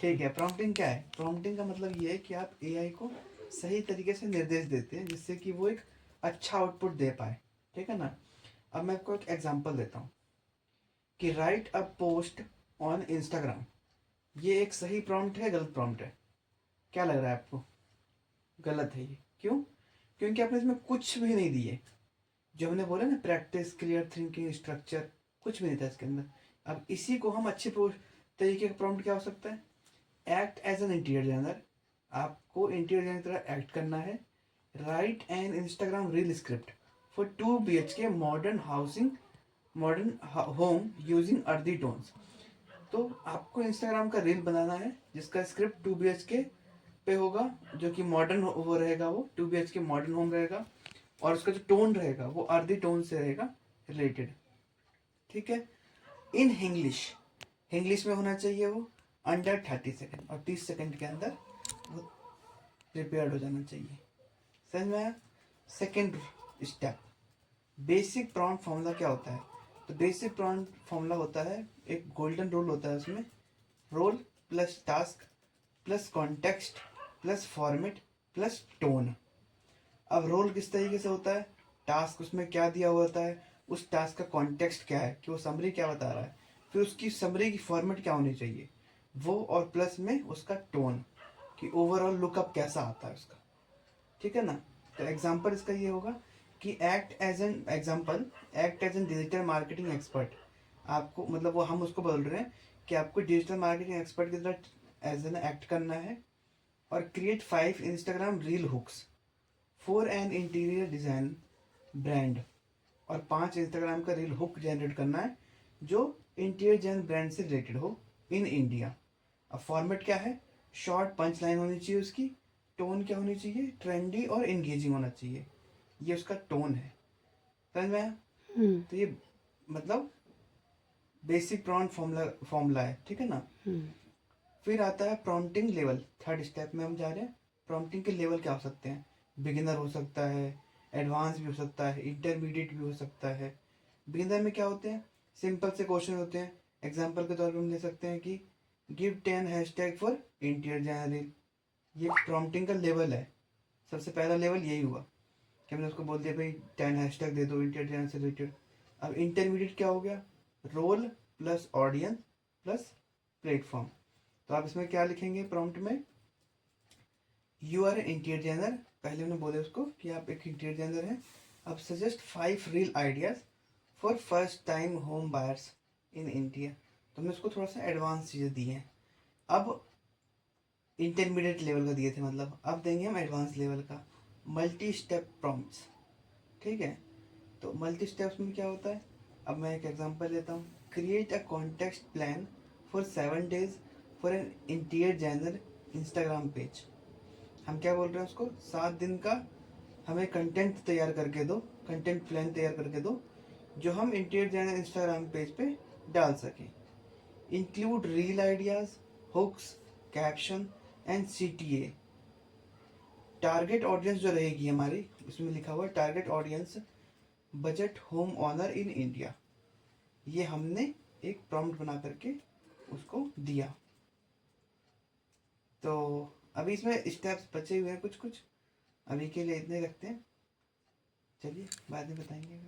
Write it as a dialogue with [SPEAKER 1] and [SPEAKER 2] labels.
[SPEAKER 1] ठीक है, प्रॉम्प्टिंग क्या है? प्रॉम्प्टिंग का मतलब ये है कि आप एआई को सही तरीके से निर्देश देते हैं जिससे कि वो एक अच्छा आउटपुट दे पाए, ठीक है ना। अब मैं आपको एक एग्जांपल देता हूँ कि right a post on Instagram, ये एक सही प्रॉम्प्ट है, गलत प्रॉम्प्ट है? क्या लग रहा है आपको? गलत है ये, क्यों? क्योंकि आपने इसमें कुछ भी नहीं दिए। जो हमने बोला ना, प्रैक्टिस, क्लियर थिंकिंग, स्ट्रक्चर, कुछ भी नहीं था इसके अंदर। अब इसी को हम अच्छे तरीके का प्रॉम्प्ट क्या हो सकता है? Act as an interior designer, आपको इंटीरियर डिजाइनर की तरह एक्ट करना है। Write an Instagram reel script for 2 BHK modern housing, modern home using earthy tones. तो आपको इंस्टाग्राम का रील बनाना है जिसका स्क्रिप्ट 2 BHK पे होगा, जो कि मॉडर्न वो रहेगा, वो 2 BHK मॉडर्न होम रहेगा, और उसका जो टोन रहेगा वो अर्दी टोन से रहेगा रिलेटेड, ठीक है। इन इंग्लिश, इंग्लिश में होना चाहिए वो अंडर 30 सेकेंड, और 30 सेकेंड के अंदर वो प्रिपेयर्ड हो जाना चाहिए। समझ में आया? Second step, basic prompt formula क्या होता है? तो बेसिक प्रॉम्प्ट फॉर्मूला होता है, एक गोल्डन रूल होता है उसमें, role plus task plus context plus format plus tone. अब रोल किस तरीके से होता है? टास्क, उसमें क्या दिया हुआ होता है, उस टास्क का कॉन्टेक्स्ट क्या है कि वो समरी क्या बता रहा है, फिर उसकी समरी की फॉर्मेट क्या होनी चाहिए वो, और प्लस में उसका टोन कि ओवरऑल लुकअप कैसा आता है उसका, ठीक है ना। तो एग्जांपल इसका ये होगा कि act as an digital marketing expert. आपको मतलब वो हम उसको बोल रहे हैं कि आपको डिजिटल मार्केटिंग एक्सपर्ट की तरह एज एन एक्ट करना है, और create 5 Instagram reel hooks for an interior design brand, और 5 इंस्टाग्राम का रील हुक जनरेट करना है जो इंटीरियर डिजाइन ब्रांड से रिलेटेड हो इन इंडिया। अब फॉर्मेट क्या है? शॉर्ट पंच लाइन होनी चाहिए उसकी, टोन क्या होनी चाहिए? ट्रेंडी और एंगेजिंग होना चाहिए, ये उसका टोन है। समझ में आया? तो ये मतलब बेसिक प्रॉम्प्ट फॉर्मूला है, ठीक है ना। फिर आता है प्रॉम्प्टिंग लेवल, थर्ड स्टेप में हम जा रहे हैं। प्रॉम्प्टिंग के लेवल क्या हो सकते हैं? बिगिनर हो सकता है, एडवांस भी हो सकता है, इंटरमीडिएट भी हो सकता है। बिगिनर में क्या होते हैं? सिंपल से क्वेश्चन होते हैं। एग्जांपल के तौर पर हम ले सकते हैं कि give 10 hashtag for interior designer. ये प्रॉम्प्टिंग का लेवल है, सबसे पहला लेवल यही हुआ कि हमने उसको बोल दिया भाई 10 हैशटैग दे दो इंटीरियर डिजाइन से रिलेटेड। अब इंटरमीडिएट क्या हो गया? Role plus audience plus platform. तो आप इसमें क्या लिखेंगे प्रॉम्प्ट में? यू आर इंटीरियर डिजाइनर, पहले हमने बोले उसको कि आप एक इंटीरियर डिजाइनर हैं। अब suggest 5 reel ideas for first time home buyers in India. तो हमने उसको थोड़ा सा एडवांस चीज़ें दी हैं। अब इंटरमीडिएट लेवल का दिए थे, मतलब अब देंगे हम एडवांस लेवल का, मल्टी स्टेप प्रॉम्प्ट्स, ठीक है। तो मल्टी स्टेप्स में क्या होता है? अब मैं एक एग्जांपल लेता हूँ। Create a context plan for 7 days for an interior designer Instagram page. हम क्या बोल रहे हैं उसको? 7 दिन का हमें कंटेंट तैयार करके दो, कंटेंट प्लान तैयार करके दो जो हम इंटीरियर डिजाइनर इंस्टाग्राम पेज पे डाल सकें। Include reel ideas, hooks, caption and CTA। Target audience जो रहेगी हमारी, उसमें लिखा हुआ है target audience budget home owner in India. ये हमने एक प्रॉम्प्ट बना करके उसको दिया। तो अभी इसमें स्टेप्स बचे हुए हैं कुछ कुछ, अभी के लिए इतने रखते हैं, चलिए बाद में बताएंगे।